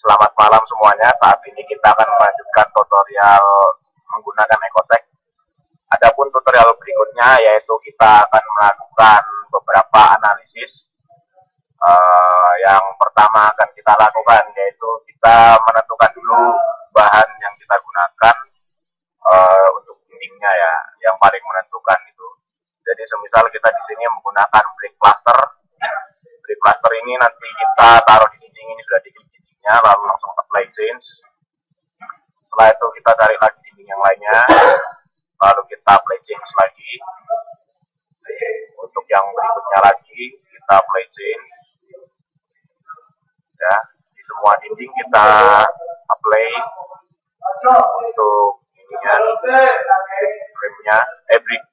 Selamat malam semuanya. Saat ini kita akan melanjutkan tutorial menggunakan Ecotech. Adapun tutorial berikutnya yaitu kita akan melakukan beberapa analisis. Yang pertama akan kita lakukan yaitu kita menentukan dulu bahan yang kita gunakan untuk dindingnya ya, yang paling menentukan itu. Jadi semisal kita di sini menggunakan brick plaster. Brick plaster ini nanti kita taruh di dinding, ini sudah diklik dindingnya, lalu langsung apply change. Setelah itu kita tarik lagi dinding yang lainnya, lalu kita apply change lagi. Untuk yang berikutnya lagi kita apply change. Ya, di semua dinding kita apply untuk ininya, frame-nya, brick.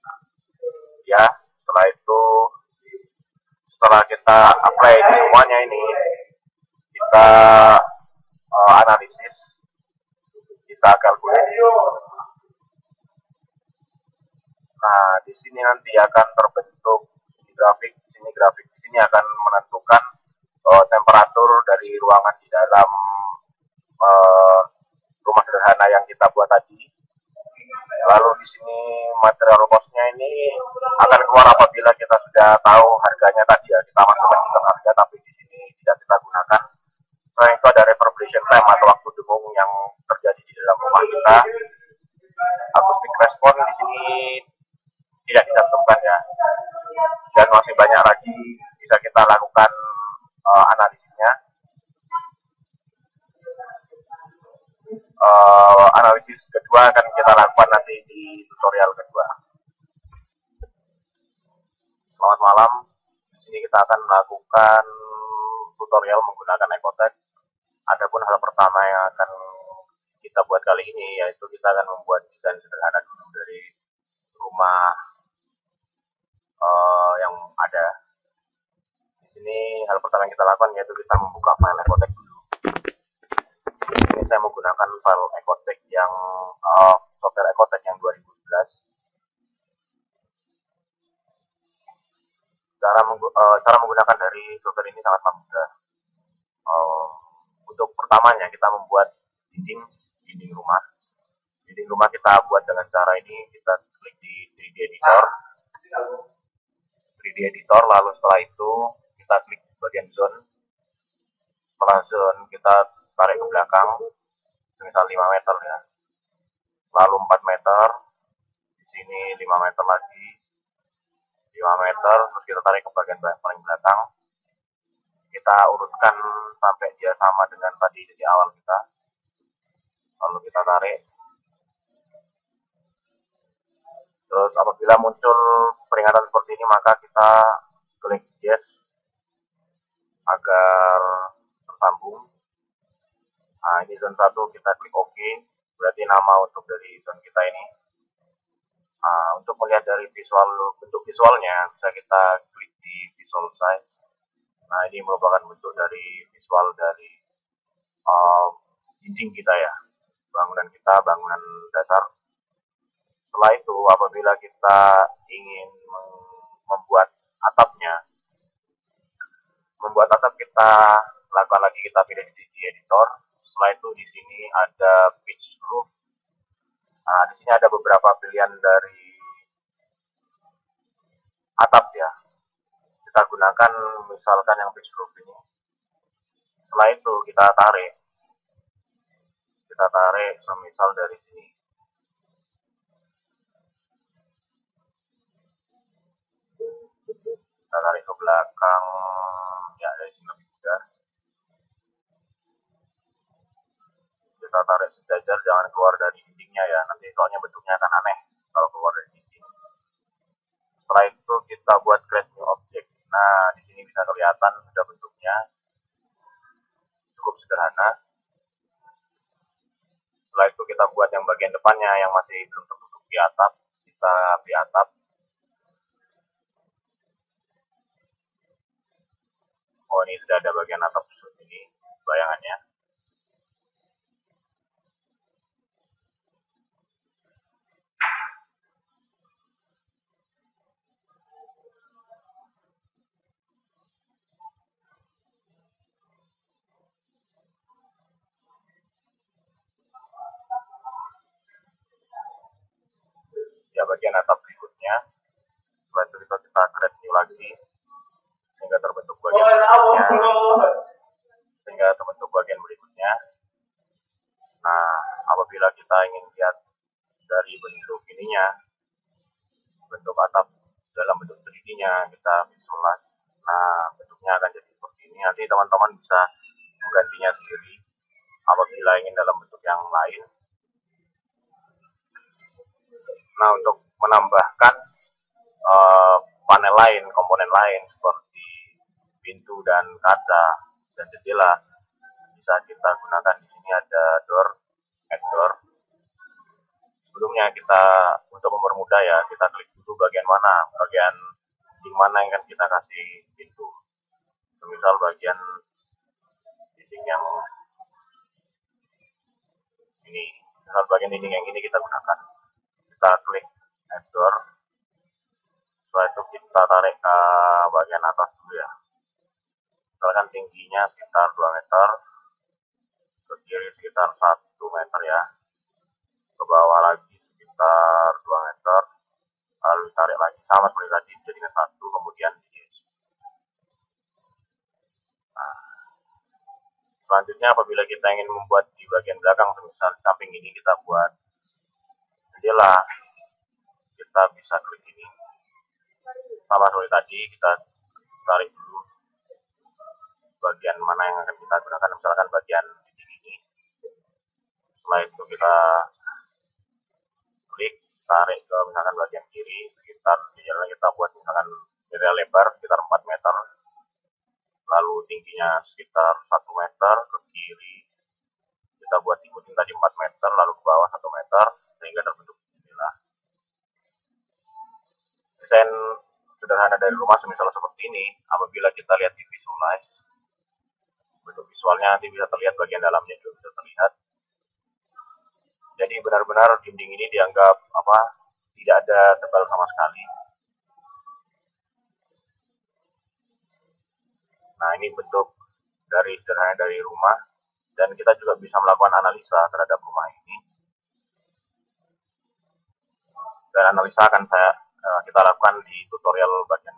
Ya, setelah itu setelah kita apply di semuanya ini, kita analisis, kita kalkulasi. Nah, di sini nanti akan terbentuk grafik. Di sini akan menentukan temperatur dari ruangan di dalam rumah sederhana yang kita buat tadi. Lalu di sini material cost-nya ini akan keluar apabila kita sudah tahu harganya tadi ya. Kita masukkan sistem harga, tapi di sini tidak kita gunakan. Selain itu ada reverberation time atau waktu dengung yang terjadi di dalam rumah kita. Acoustic response di sini tidak dicantumkan ya. Dan masih banyak lagi bisa kita lakukan analisisnya. Analisis kedua akan kita lakukan nanti di tutorial kedua. Selamat malam. Di sini kita akan melakukan tutorial menggunakan Ecotech. Adapun hal pertama yang akan kita buat kali ini yaitu kita akan membuat desain sederhana dulu dari rumah yang ada. Di sini hal pertama yang kita lakukan yaitu kita membuka file Ecotech dulu. Ini saya menggunakan file Ecotech yang software Ecotech yang 2011. Cara menggunakan dari software ini sangatlah mudah. Untuk pertamanya kita membuat dinding rumah. Dinding rumah kita buat dengan cara ini, kita klik di 3D editor. 3D editor, lalu setelah itu kita klik bagian zone. Setelah zone kita tarik ke belakang, misal 5 meter ya. Lalu 4 meter, di sini 5 meter lagi, 5 meter, terus kita tarik ke bagian paling belakang. Kita urutkan sampai dia sama dengan tadi di awal kita. Lalu kita tarik. Terus apabila muncul peringatan seperti ini, maka kita klik yes agar tersambung. Nah, ini zone 1 kita klik OK. Berarti nama untuk dari zone kita ini. Untuk melihat dari bentuk visualnya, bisa kita klik di visual site. Nah, ini merupakan bentuk dari visual dari dinding kita ya, bangunan dasar. Setelah itu, apabila kita ingin membuat atap kita lakukan lagi, kita pilih di editor. Setelah itu di sini ada pitch roof. Nah, di sini ada beberapa pilihan dari atap ya. Kita gunakan misalkan yang pitch roof ini. Setelah itu kita tarik semisal dari sini. Kita tarik ke belakang ya, dari sini lebih mudah. Kita tarik sejajar, jangan keluar dari dindingnya ya, nanti soalnya bentuknya akan aneh kalau keluar dari dinding. Setelah itu kita buat create new object. Nah, di sini bisa kelihatan sudah bentuknya cukup sederhana. Setelah itu kita buat yang bagian depannya yang masih belum tertutup di atap, kita di atap. Oh, ini sudah ada bagian atap ini bayangannya. bagian berikutnya. Nah, apabila kita ingin lihat dari bentuk ininya, bentuk atap dalam bentuk 3D-nya, kita visualize. Nah, bentuknya akan jadi seperti ini. Nanti teman-teman bisa menggantinya sendiri apabila ingin dalam bentuk yang lain. Nah, untuk menambahkan panel lain, komponen lain seperti pintu dan kaca dan jendela, bisa kita gunakan. Di sini ada door, add door. Sebelumnya kita, untuk mempermudah ya, kita klik dulu bagian mana yang akan kita kasih pintu. Misal bagian dinding yang ini, misal bagian dinding yang ini kita gunakan. Kita klik add door. Setelah itu kita tarik ke bagian atas dulu ya. Misalkan tingginya sekitar 2 meter, ke kiri sekitar 1 meter ya, ke bawah lagi sekitar 2 meter, lalu tarik lagi sama seperti tadi jadikan 1, kemudian finish. Nah, selanjutnya apabila kita ingin membuat di bagian belakang, misal samping ini kita buat jendela, kita bisa klik ini sama seperti tadi, kita tarik dulu bagian mana yang akan kita gunakan, misalkan bagian ini. Setelah itu kita klik, tarik ke misalkan bagian kiri, sekitar jendela kita buat misalkan jendela lebar sekitar 4 meter, lalu tingginya sekitar 1 meter, ke kiri kita buat ikutin tadi 4 meter, lalu ke bawah 1 meter, sehingga terbentuk jendela. Desain sederhana dari rumah semisal seperti ini, apabila kita lihat di visualize, bentuk visualnya nanti bisa terlihat, bagian dalamnya juga bisa terlihat. Jadi benar-benar dinding ini dianggap tidak ada tebal sama sekali. Nah, ini bentuk dari sederhana dari rumah, dan kita juga bisa melakukan analisa terhadap rumah ini. Dan analisa akan kita lakukan di tutorial bagian